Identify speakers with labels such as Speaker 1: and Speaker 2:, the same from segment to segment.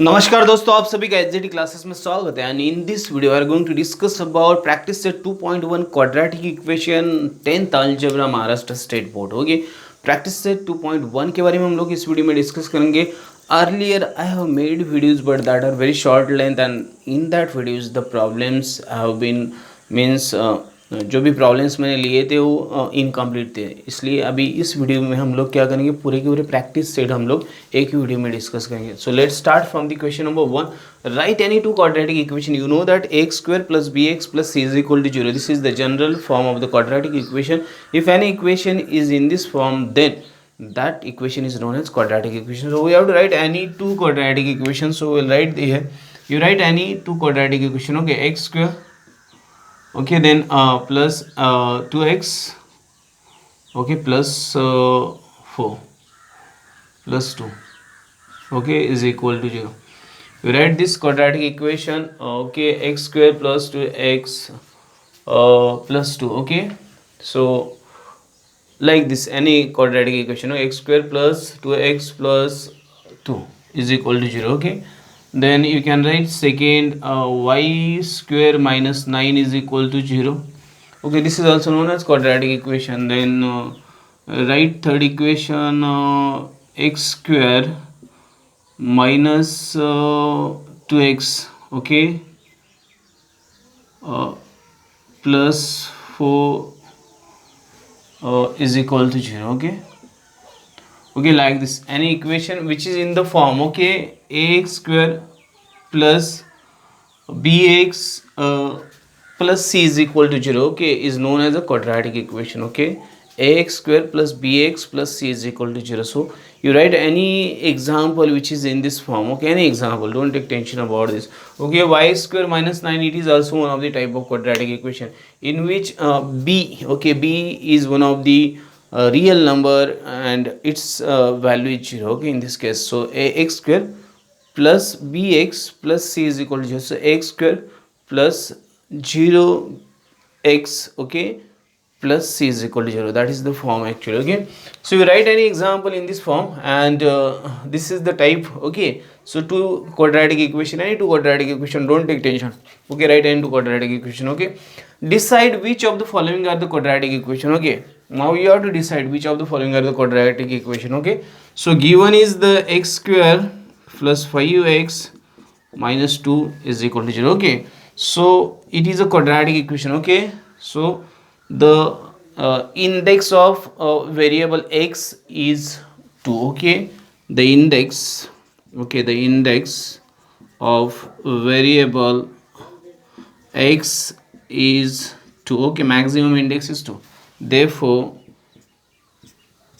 Speaker 1: नमस्कार दोस्तों, आप सभी का एचजेटी क्लासेस में स्वागत है। And in this video we are going to discuss about practice set 2.1 quadratic equation 10th algebra Maharashtra state board. Okay, practice set 2.1 के बारे में हम लोग इस वीडियो में डिस्कस करेंगे। Earlier I have made videos but that are very short length and in that videos the problems have been means जो भी प्रॉब्लम्स मैंने लिए थे वो इनकम्प्लीट थे, इसलिए अभी इस वीडियो में हम लोग क्या करेंगे, पूरे के पूरे प्रैक्टिस सेट हम लोग एक ही वीडियो में डिस्कस करेंगे। So let's start from the question number 1। Write any two quadratic equation. You know that x square plus b x plus c is equal to 0। This is the general form of the quadratic equation. If any equation is in this form then that equation is known as quadratic equation. So we have to write any two quadratic equations. So we'll write here, you write any two quadratic equation. Okay, x square, okay, then plus 2x, okay, plus 4 plus 2, okay, is equal to 0. You write this quadratic equation, okay, x square plus 2x plus 2, okay. So like this, any quadratic equation, x square plus 2x plus 2 is equal to 0, okay. Then you can write second, y square minus 9 is equal to 0, okay. This is also known as quadratic equation. Then write third equation, x square minus 2x, okay, plus 4 is equal to 0, okay. Okay, like this, any equation which is in the form, okay, ax square plus bx plus c is equal to 0, okay, is known as a quadratic equation, okay. Ax square plus bx plus c is equal to 0. So you write any example which is in this form, okay, any example, don't take tension about this. Okay, y square minus 9, it is also one of the type of quadratic equation in which b, okay, b is one of the real number and its value is 0, okay, in this case. So ax square plus bx plus c is equal to 0. So x square plus 0 x, okay, plus c is equal to 0. That is the form actually, okay. So you write any example in this form and this is the type, okay. So two quadratic equation, any two quadratic equation, don't take tension, okay. Write any two quadratic equation, okay. Decide which of the following are the quadratic equation, okay. Now you have to decide which of the following are the quadratic equation, okay. So given is the x square plus 5x minus 2 is equal to 0, okay. So it is a quadratic equation, okay. So the index of variable x is 2, okay. The index, okay, the index of variable x is 2, okay. Maximum index is 2, therefore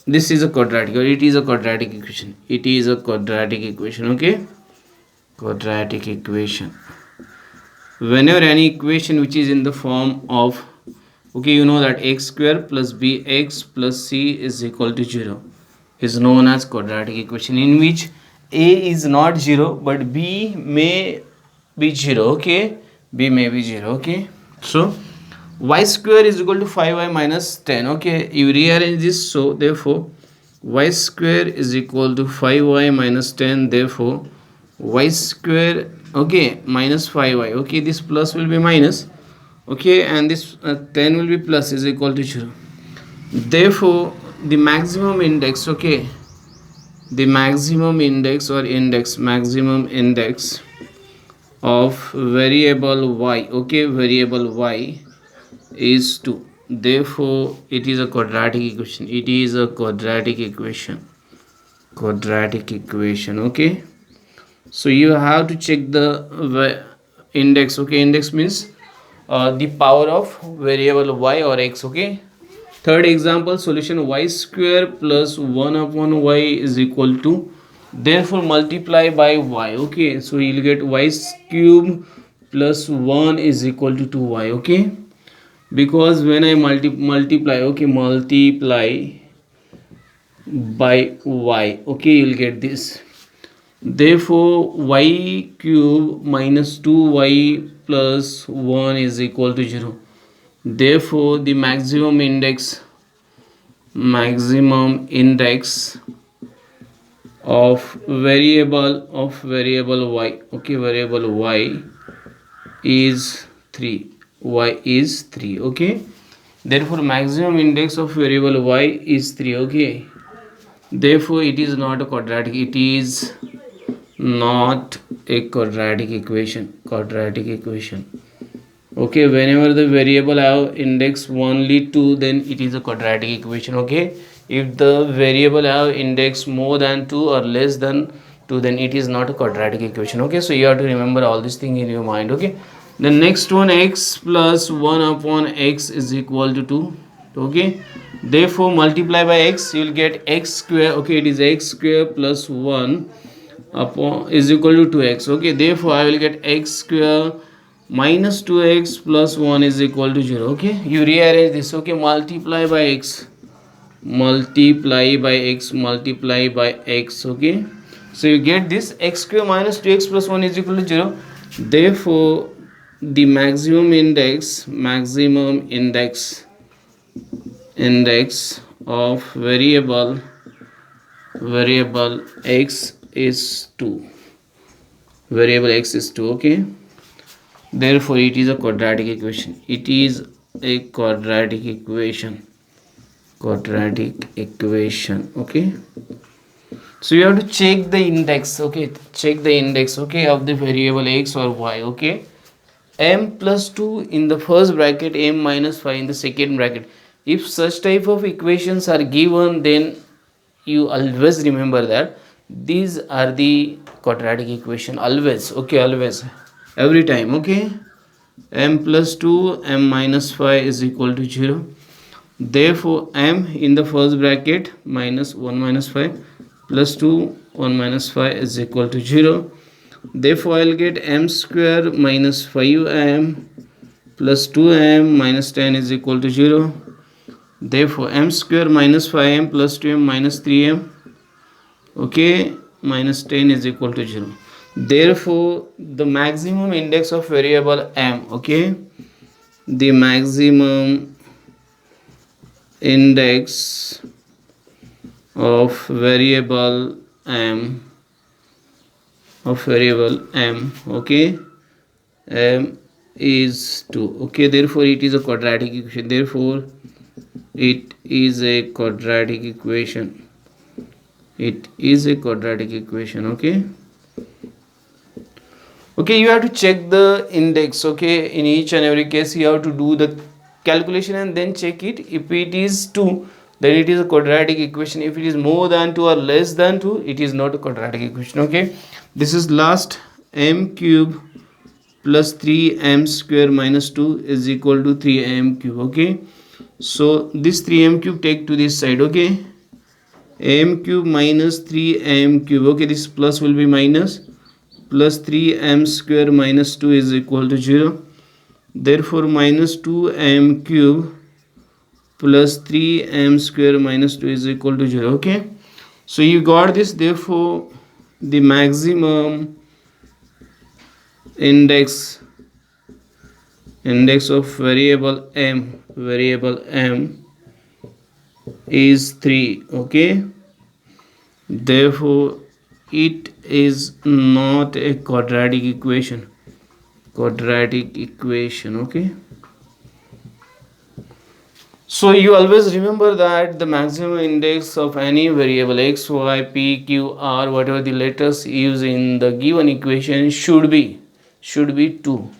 Speaker 1: this is a quadratic, or it is a quadratic equation. It is a quadratic equation, okay. Quadratic equation. Whenever any equation which is in the form of, okay, you know that x square plus bx plus c is equal to 0 is known as quadratic equation, in which a is not 0 but b may be 0, okay. B may be 0, okay. So y square is equal to 5y minus 10, okay. You rearrange this, so therefore y square is equal to 5y minus 10, therefore y square, okay, minus 5y, okay, this plus will be minus, okay, and this 10 will be plus, is equal to 0. Therefore the maximum index, okay, the maximum index or index, maximum index of variable y, okay, variable y is 2, therefore it is a quadratic equation. It is a quadratic equation, quadratic equation, okay. So you have to check the index, okay. Index means the power of variable y or x, okay. Third example solution, y square plus 1 upon y is equal to, therefore multiply by y, okay. So you'll get y cube plus 1 is equal to 2y, okay. Because when I multiply, okay, multiply by y, okay, you'll get this. Therefore y cube minus 2y plus 1 is equal to 0. Therefore the maximum index of variable y. Okay, variable y is 3. Y is 3. Okay, therefore maximum index of variable y is 3. Okay, therefore it is not a quadratic, it is not a quadratic equation. Okay, whenever the variable have index only 2, then it is a quadratic equation. Okay, if the variable have index more than 2 or less than 2, then it is not a quadratic equation. Okay, so you have to remember all this thing in your mind. Okay, the next one, x plus 1 upon x is equal to 2. Okay, therefore multiply by x, you will get x square. Okay, it is x square plus 1 upon is equal to 2x. Okay, therefore I will get x square minus 2x plus 1 is equal to 0. Okay, you rearrange this. Okay, multiply by x, multiply by x. Okay, so you get this x square minus 2x plus 1 is equal to 0. Therefore the maximum index of variable x is 2. Variable x is 2. Okay, therefore it is a quadratic equation. It is a quadratic equation. Okay, so you have to check the index. Okay, check the index. Okay, of the variable x or y. Okay, m plus 2 in the first bracket, m minus 5 in the second bracket. If such type of equations are given, then you always remember that these are the quadratic equation. Always. Okay, always, every time. Okay, m plus 2, m minus 5 is equal to 0. Therefore m in the first bracket minus 1 minus 5 plus 2 1 minus 5 is equal to 0. Therefore I will get m square minus 5m plus 2m minus 10 is equal to 0. Therefore m square minus 5m plus 2m minus 3m, okay, minus 10 is equal to 0. Therefore the maximum index of variable m, okay, the maximum index of variable m, okay, m is 2. Okay, therefore it is a quadratic equation. Therefore it is a quadratic equation. Okay, okay, you have to check the index. Okay, in each and every case you have to do the calculation and then check it. If it is 2, then it is a quadratic equation. If it is more than 2 or less than 2, it is not a quadratic equation. Okay, this is last. M cube plus 3m square minus 2 is equal to 3m cube. Okay, so this 3m cube take to this side. Okay, m cube minus 3m cube. Okay, this plus will be minus, plus 3m square minus 2 is equal to 0. Therefore minus 2m cube plus 3m square minus 2 is equal to 0. Okay, so you got this. Therefore the maximum index of variable m is 3. Okay, therefore it is not a quadratic equation. Okay, so you always remember that the maximum index of any variable x, y, p, q, r, whatever the letters used in the given equation should be 2,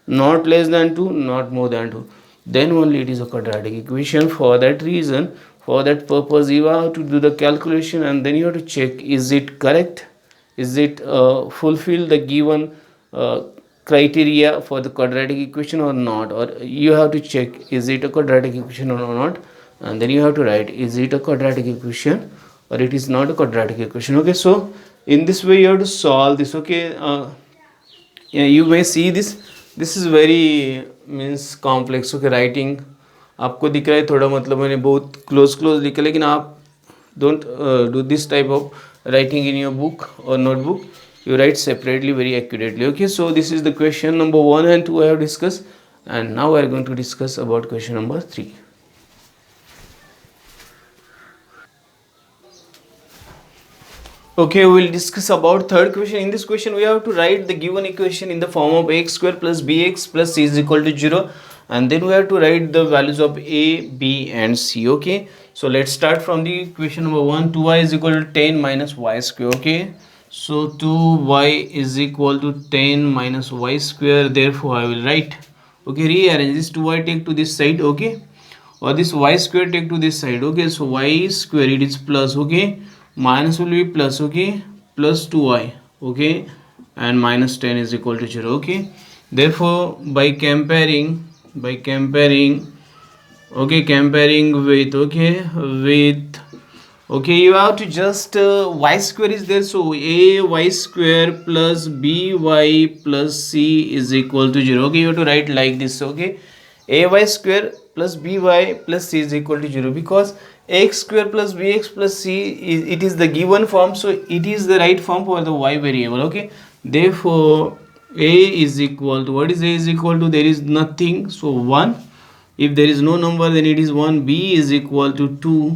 Speaker 1: not less than 2, not more than 2. Then only it is a quadratic equation. For that reason, for that purpose, you have to do the calculation and then you have to check, is it correct, is it fulfill the given criteria for the quadratic equation or not, or you have to check, is it a quadratic equation or not, and then you have to write, is it a quadratic equation or it is not a quadratic equation. Okay, so in this way you have to solve this. Okay, yeah, you may see this is very means complex. Okay, writing आपको दिख रहा है थोड़ा, मतलब मैंने बहुत close लिखा, लेकिन आप don't do this type of writing in your book or notebook. You write separately very accurately. Okay, so this is the question number 1 and 2 I have discussed, and now we are going to discuss about question number 3. Okay, we'll discuss about third question. In this question, we have to write the given equation in the form of ax square plus bx plus c is equal to 0, and then we have to write the values of a, b and c. Okay, so let's start from the equation number 1. 2y is equal to 10 minus y square. Okay, so 2y is equal to 10 minus y square. Therefore I will write, okay, rearrange this 2y, take to this side, okay, or this y square take to this side. Okay, so y square, it is plus, okay, minus will be plus, okay, plus 2y, okay, and minus 10 is equal to 0. Okay, therefore by comparing, okay, comparing with, okay, with, okay, you have to just y square is there, so a y square plus by plus c is equal to 0. Okay, you have to write like this. Okay, ay square plus by plus c is equal to 0, because x square plus bx plus c it is the given form, so it is the right form for the y variable. Okay, therefore a is equal to, what is a is equal to, there is nothing, so 1. If there is no number, then it is 1. B is equal to 2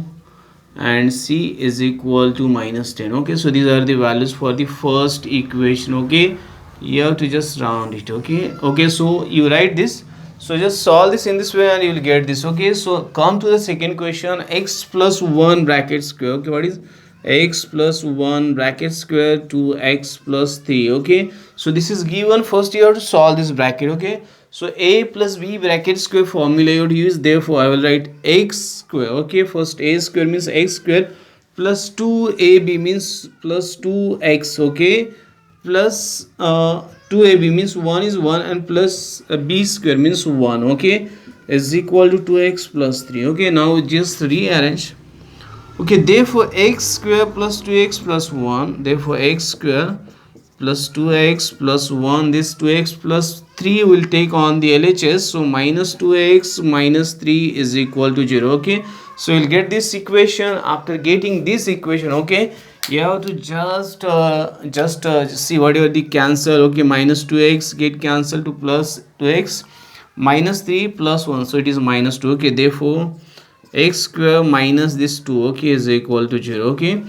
Speaker 1: and c is equal to minus 10. Okay, so these are the values for the first equation. Okay, you have to just round it. Okay, so you write this, so just solve this in this way and you will get this. Okay, so come to the second question. X plus 1 bracket square. Okay, what is x plus 1 bracket square to x plus 3. Okay, so this is given. First you have to solve this bracket. Okay, so a plus b bracket square formula you have to use. Therefore I will write x square. Okay, first a square means x square plus 2ab means plus 2x. Okay, plus 2ab means 1 is 1, and plus b square means 1. Okay, is equal to 2x plus 3. Okay, now just rearrange. Okay, therefore x square plus 2x plus 1, therefore x square plus 2x plus 1, this 2x plus 3 will take on the LHS, so minus 2x minus 3 is equal to 0. Okay, so you'll get this equation. After getting this equation, okay, you have to just see whatever the cancel. Okay, minus 2x get cancelled to plus 2x, minus 3 plus 1, so it is minus 2. Okay, therefore x square minus this 2, okay, is equal to 0. Okay,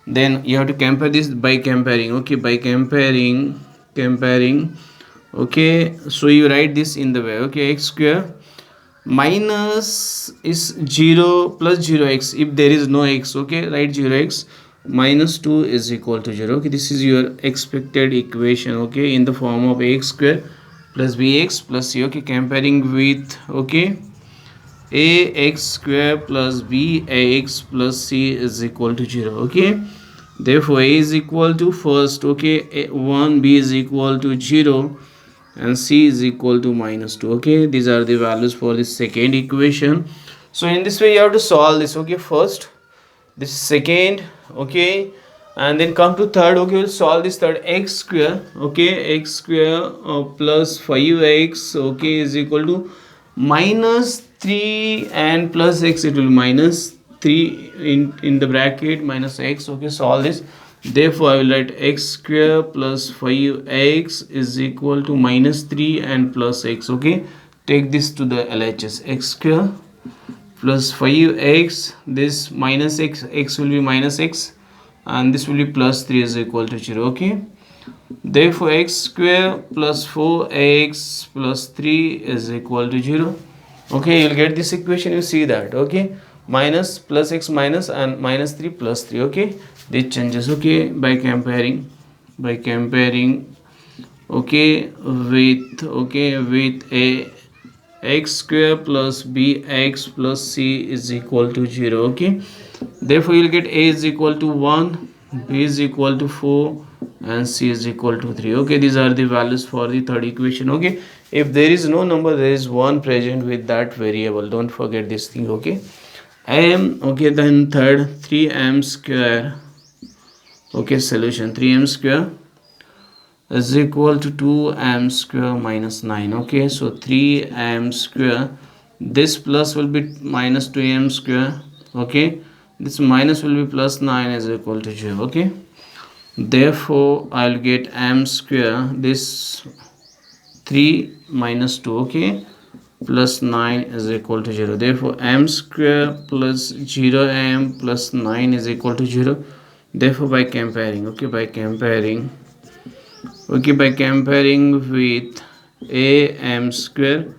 Speaker 1: then you have to compare this by comparing. Okay, by comparing, okay, so you write this in the way. Okay, x square minus is 0 plus 0x, if there is no x. Okay, write 0x minus 2 is equal to 0. Okay, this is your expected equation. Okay, in the form of x square plus bx plus c. Okay, comparing with, okay, ax square plus bax plus c is equal to 0. Okay, therefore a is equal to first, okay, 1, b is equal to 0, and c is equal to minus 2. Okay, these are the values for the second equation. So in this way you have to solve this. Okay, first this second, okay, and then come to third. Okay, we'll solve this third. X square, okay, x square plus 5x, okay, is equal to minus 3 and plus x, it will minus 3 in the bracket minus x. Okay, solve this. Therefore I will write x square plus 5x is equal to minus 3 and plus x. Okay, take this to the LHS. X square plus 5x, this minus x will be minus x, and this will be plus 3 is equal to 0. Okay, therefore x square plus 4x plus 3 is equal to 0. Okay, you'll get this equation. You see that. Okay, minus plus x minus and minus 3 plus 3. Okay, this changes. Okay, by comparing, okay, with a x square plus bx plus c is equal to 0. Okay, therefore you'll get a is equal to 1, b is equal to 4, and c is equal to 3. Okay, these are the values for the third equation. Okay, if there is no number, there is 1 present with that variable. Don't forget this thing. Okay, m, okay, then third, 3m square. Okay, solution 3m square is equal to 2m square minus 9. Okay, so 3m square, this plus will be minus 2m square. Okay, this minus will be plus 9 is equal to 0. Okay, therefore I'll get m square, this 3 minus 2, okay, plus 9 is equal to 0. Therefore m square plus 0m plus 9 is equal to 0. Therefore by comparing, okay, by comparing with am square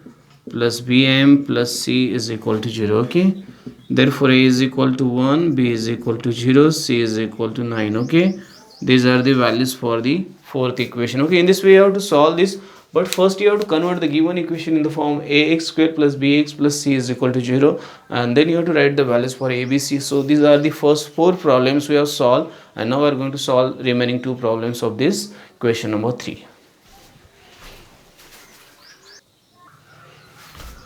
Speaker 1: plus bm plus c is equal to 0. Okay, therefore a is equal to 1, b is equal to 0, c is equal to 9. Okay, these are the values for the fourth equation. Okay, in this way you have to solve this, but first you have to convert the given equation in the form ax square plus bx plus c is equal to 0, and then you have to write the values for a, b, c. So these are the first four problems we have solved, and now we are going to solve remaining two problems of this question number 3.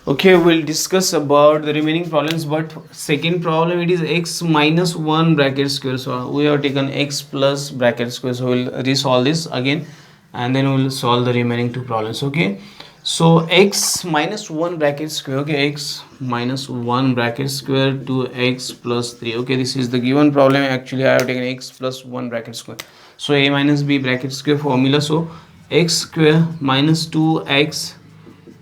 Speaker 1: Okay, we'll discuss about the remaining problems, but second problem, it is x minus 1 bracket square. So we have taken x plus bracket square, so we'll resolve this again and then we'll solve the remaining two problems. Okay, so x minus 1 bracket square, okay, x minus 1 bracket square to x plus 3. Okay, this is the given problem. Actually I have taken x plus 1 bracket square, so a minus b bracket square formula. So x square minus 2x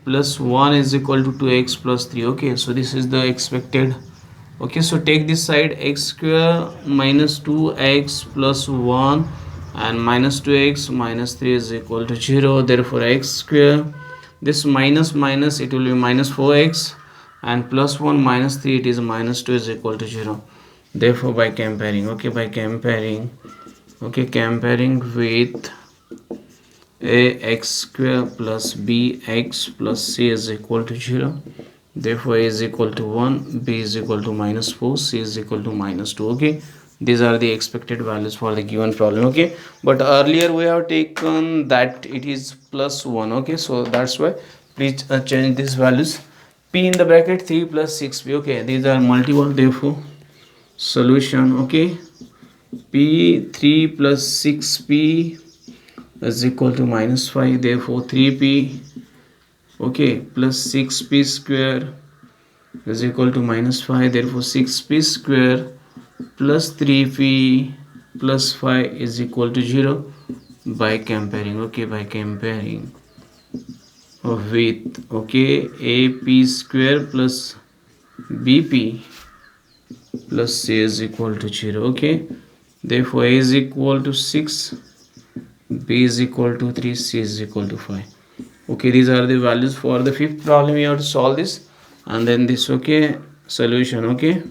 Speaker 1: plus 1 is equal to 2x plus 3. Okay, so this is the expected. Okay, so take this side, x square minus 2x plus 1 and minus 2x minus 3 is equal to 0. Therefore x square, this minus minus, it will be minus 4x, and plus 1 minus 3, it is minus 2 is equal to 0. Therefore by comparing, okay, by comparing, okay, comparing with ax square plus bx plus c is equal to 0. Therefore a is equal to 1, b is equal to minus 4, c is equal to minus 2. Okay, these are the expected values for the given problem. Okay, but earlier we have taken that it is plus 1. Okay, so that's why please change these values. P in the bracket 3 plus 6b. Okay, these are multiple, therefore solution, okay, p 3 plus 6p is equal to minus 5. Therefore 3p, okay, plus 6p square is equal to minus 5. Therefore 6p square plus 3p plus 5 is equal to 0 by comparing. Okay, by comparing with, okay, ap square plus bp plus c is equal to 0. Okay, therefore a is equal to 6, b is equal to 3, c is equal to 5. Okay, these are the values for the fifth problem. You have to solve this, and then this, okay, solution. Okay,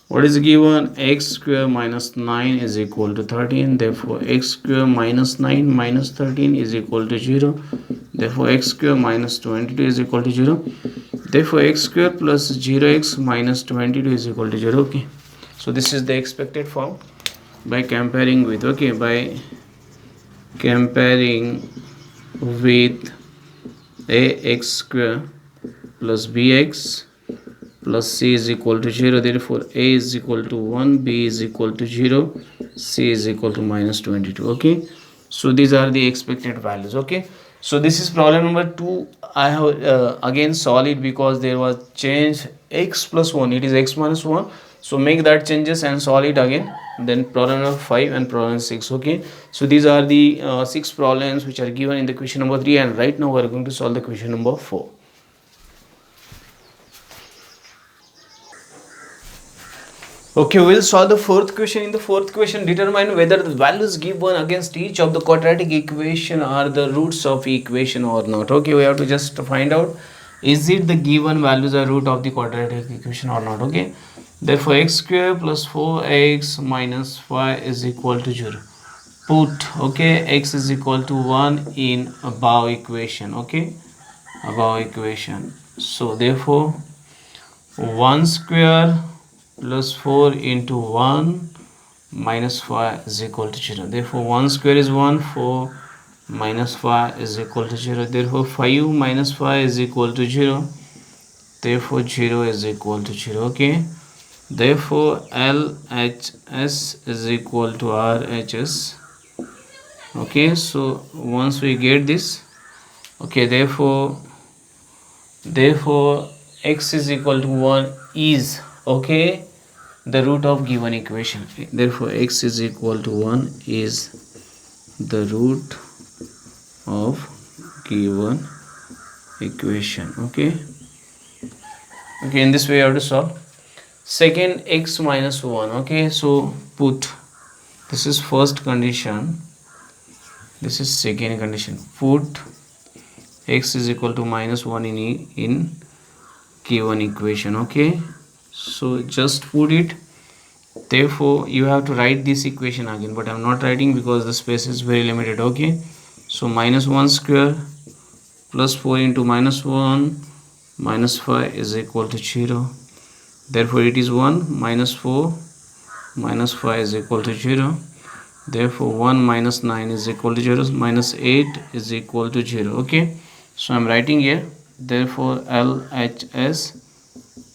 Speaker 1: what is given? X square minus 9 is equal to 13. Therefore x square minus 9 minus 13 is equal to 0. Therefore x square minus 22 is equal to 0. Therefore x square plus 0x minus 22 is equal to 0. Okay, so this is the expected form by comparing with, okay, by comparing with ax square plus bx plus c is equal to 0. Therefore a is equal to 1, b is equal to 0, c is equal to minus 22. Okay, so these are the expected values. Okay, so this is problem number 2. I have again solved it because there was change x plus 1, it is x minus 1. So make that changes and solve it again. Then problem number 5 and problem 6. Okay, so these are the 6 problems which are given in the question number 3, and right now we are going to solve the question number 4. Okay, we'll solve the fourth question. In the fourth question, determine whether the values given against each of the quadratic equation are the roots of equation or not. Okay, we have to just find out, is it the given values are root of the quadratic equation or not. Okay, therefore x square plus 4x minus 5 is equal to 0. Put, okay, x is equal to 1 in above equation. Okay, above equation. So therefore 1 square plus 4 into 1 minus 5 is equal to 0. Therefore 1 square is 1, 4 minus 5 is equal to 0. Therefore 5 minus 5 is equal to 0. Therefore 0 is equal to 0. Okay, therefore LHS is equal to RHS. Okay, so once we get this, okay, therefore x is equal to 1 is, okay, the root of given equation. Therefore x is equal to 1 is the root of given equation. Okay, in this way you have to solve. Second, x minus 1. Okay, so put This is first condition, this is second condition. Put x is equal to minus 1 in given equation. Okay, so just put it. Therefore you have to write this equation again, but I'm not writing because the space is very limited. Okay, so minus 1 square plus 4 into minus 1 minus 5 is equal to 0. Therefore it is 1 minus 4 minus 5 is equal to 0. Therefore 1 minus 9 is equal to 0, minus 8 is equal to 0. Okay, so I'm writing here, therefore LHS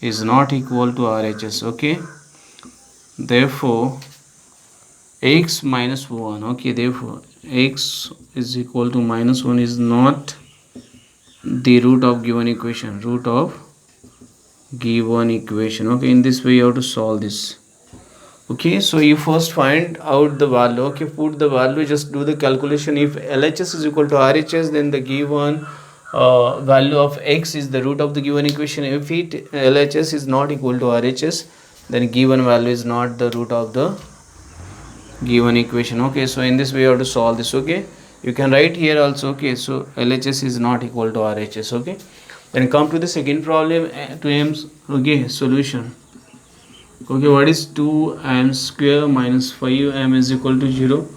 Speaker 1: is not equal to RHS. Okay, therefore x minus 1, okay, therefore x is equal to minus 1 is not the root of given equation, root of given equation. Okay, in this way you have to solve this. Okay, so you first find out the value. Okay, put the value, just do the calculation. If LHS is equal to RHS, then the given value of x is the root of the given equation. If LHS is not equal to RHS, then given value is not the root of the given equation. Okay, so in this way you have to solve this. Okay, you can write here also. Okay, so LHS is not equal to RHS. Okay, then come to the second problem, 2m. Okay, solution. Okay, what is 2m square minus 5m is equal to 0?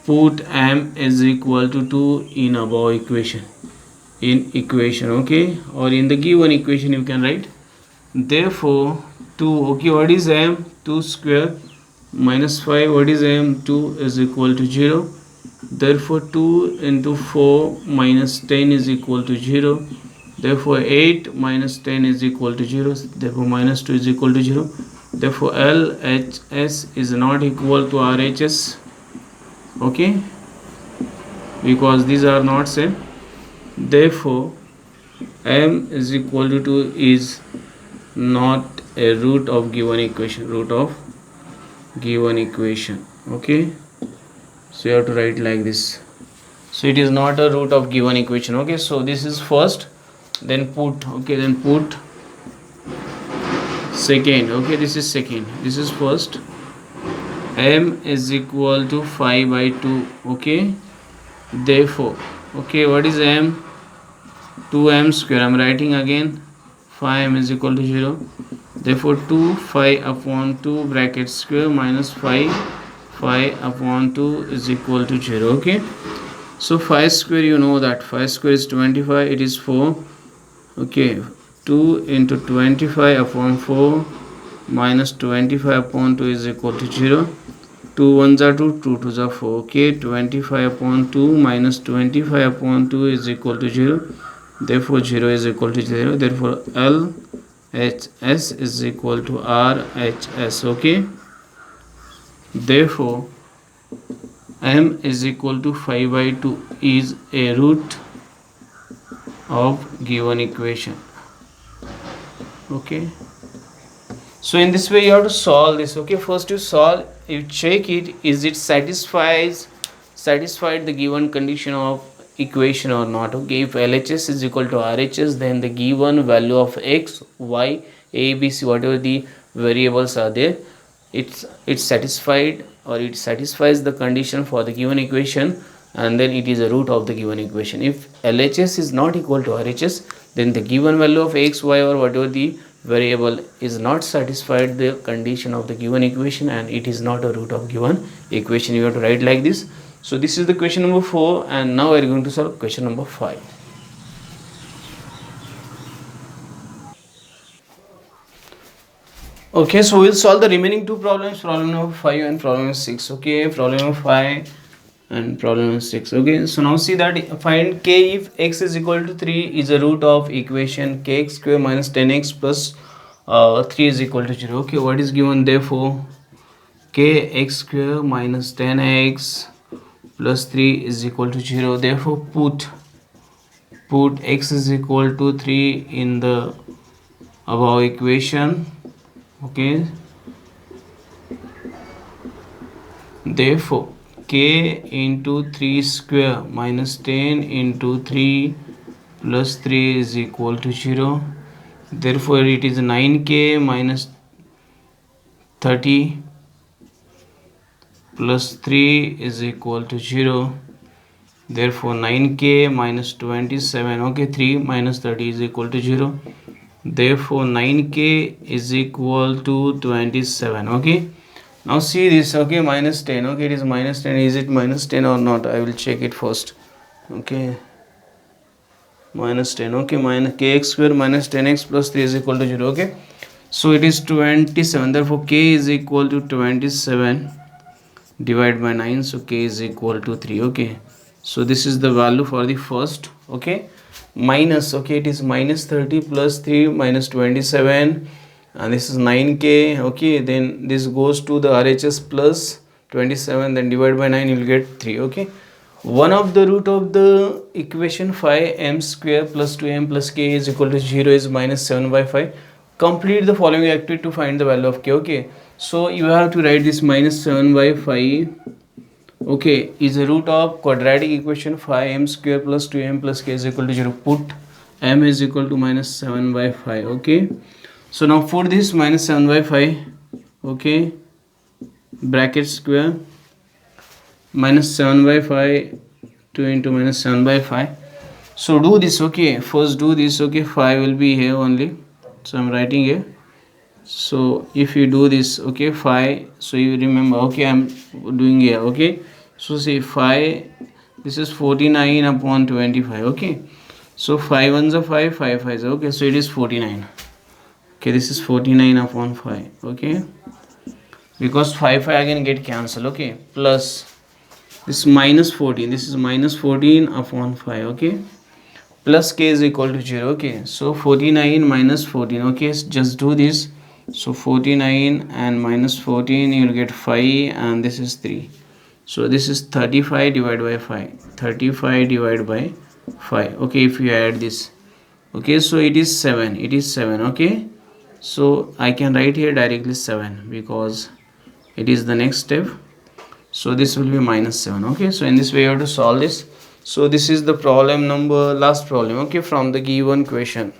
Speaker 1: Put m is equal to 2 in above equation, in equation. Okay, or in the given equation you can write, therefore 2. Okay, what is m? 2 square minus 5, what is m? 2 is equal to 0. Therefore 2 into 4 minus 10 is equal to 0. Therefore 8 minus 10 is equal to 0. Therefore minus 2 is equal to 0. Therefore LHS is not equal to RHS. Okay, because these are not same. Therefore m is equal to 2 is not a root of given equation, root of given equation. Okay, so you have to write like this. So it is not a root of given equation. Okay, so this is first, then put. Okay, then put second. Okay, this is second, this is first. M is equal to 5 by 2. Okay, therefore, okay, what is m? 2m square. I'm writing again, 5m is equal to 0. Therefore 2 5 upon 2 bracket square minus 5 upon 2 is equal to 0. Okay, so 5 square, you know that 5 square is 25, it is 4. Okay, 2 into 25 upon 4 minus 25 upon 2 is equal to 0. 2 1s are 2, 2 2s are 4. Okay, 25 upon 2 minus 25 upon 2 is equal to 0. Therefore 0 is equal to 0. Therefore LHS is equal to RHS. Okay, therefore m is equal to 5 by 2 is a root of given equation. Okay, so in this way you have to solve this. Okay, first you solve, you check it, is it satisfied the given condition of equation or not. Okay, if LHS is equal to RHS, then the given value of x, y, a, b, c, whatever the variables are there, it's satisfied, or it satisfies the condition for the given equation, and then it is a root of the given equation. If LHS is not equal to RHS, then the given value of x, y, or whatever the variable is not satisfied the condition of the given equation, and it is not a root of given equation. You have to write like this. So this is the question number 4, and now we are going to solve question number 5. Okay, so we'll solve the remaining two problems, problem number 5 and problem number 6. Okay, problem number 5 and problem number 6. Okay, so now see that, find k if x is equal to 3 is a root of equation kx square minus 10x plus 3 is equal to 0. Okay, what is given? Therefore kx square minus 10x plus 3 is equal to 0. Therefore put x is equal to 3 in the above equation. Okay, therefore k into 3 square minus 10 into 3 plus 3 is equal to 0. Therefore it is 9k minus 30 plus 3 is equal to 0. Therefore 9k minus 27, okay, 3 minus 30 is equal to 0. Therefore 9k is equal to 27. Okay, now see this. Okay, minus 10. Okay, it is minus 10. Is it minus 10 or not? I will check it first. Okay, minus 10. Okay, minus kx square minus 10x plus 3 is equal to 0. Okay, so it is 27. Therefore k is equal to 27 divided by 9. So k is equal to 3. Okay, so this is the value for the first. Okay, minus, okay, it is minus 30 plus 3 minus 27, and this is 9k. Okay, then this goes to the RHS plus 27, then divide by 9, you will get 3. Okay, one of the root of the equation 5m square plus 2m plus k is equal to 0 is minus 7 by 5. Complete the following activity to find the value of k. Okay, so you have to write this minus 7 by 5, okay, is a root of quadratic equation 5m square plus 2m plus k is equal to 0. Put m is equal to minus 7 by 5. Okay, so now for this minus 7 by 5, okay, bracket square minus 7 by 5, 2 into minus 7 by 5. So do this. Okay, first do this. Okay, 5 will be here only, so I'm writing here. So if you do this, okay, 5, so you remember, okay, I'm doing here. Okay, so say 5, this is 49 upon 25. Okay, so 5 ones are 5, 5 5s, okay, so it is 49. Okay, this is 49 upon 5. Okay, because 5 again get cancelled. Okay, plus this minus 14, this is minus 14 upon 5. Okay, plus k is equal to 0. Okay, so 49 minus 14. Okay, just do this. So 49 and minus 14, you will get 5, and this is 3. So this is 35 divided by 5. 35 divided by 5. Okay, if you add this, okay, so it is 7. It is 7. Okay, so I can write here directly 7 because it is the next step. So this will be minus 7. Okay, so in this way you have to solve this. So this is the problem number, last problem, okay, from the given question.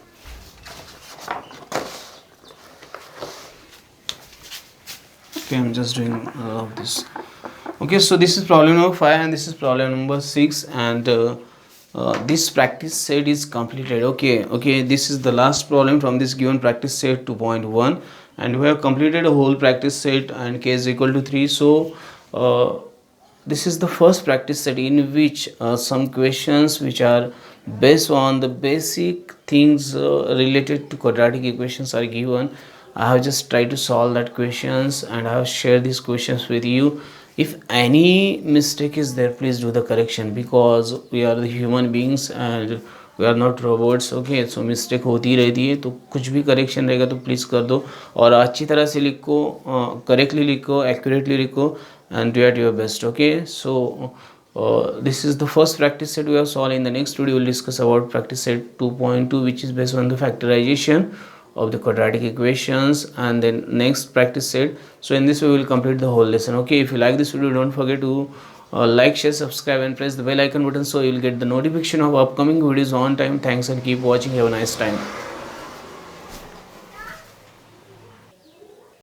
Speaker 1: Okay, I'm just doing all of this. Okay, so this is problem number 5 and this is problem number 6, and this practice set is completed. Okay, this is the last problem from this given practice set 2.1, and we have completed a whole practice set and k is equal to 3. So this is the first practice set in which some questions which are based on the basic things related to quadratic equations are given. I have just tried to solve that questions, and I have shared these questions with you. If any mistake is there, please do the correction, because we are the human beings and we are not robots. Okay, so mistake होती रहती है, तो कुछ भी correction रहेगा तो please कर दो, और अच्छी तरह से लिखो, करेक्टली लिखो, एक्यूरेटली लिखो, and do at your best. Okay, so this is the first practice set we have solved. In the next video we will discuss about practice set 2.2, which is based on the factorization of the quadratic equations, and then next practice set. So in this way we will complete the whole lesson. Okay, if you like this video, don't forget to like, share, subscribe and press the bell icon button so you will get the notification of upcoming videos on time. Thanks and keep watching. Have a nice time.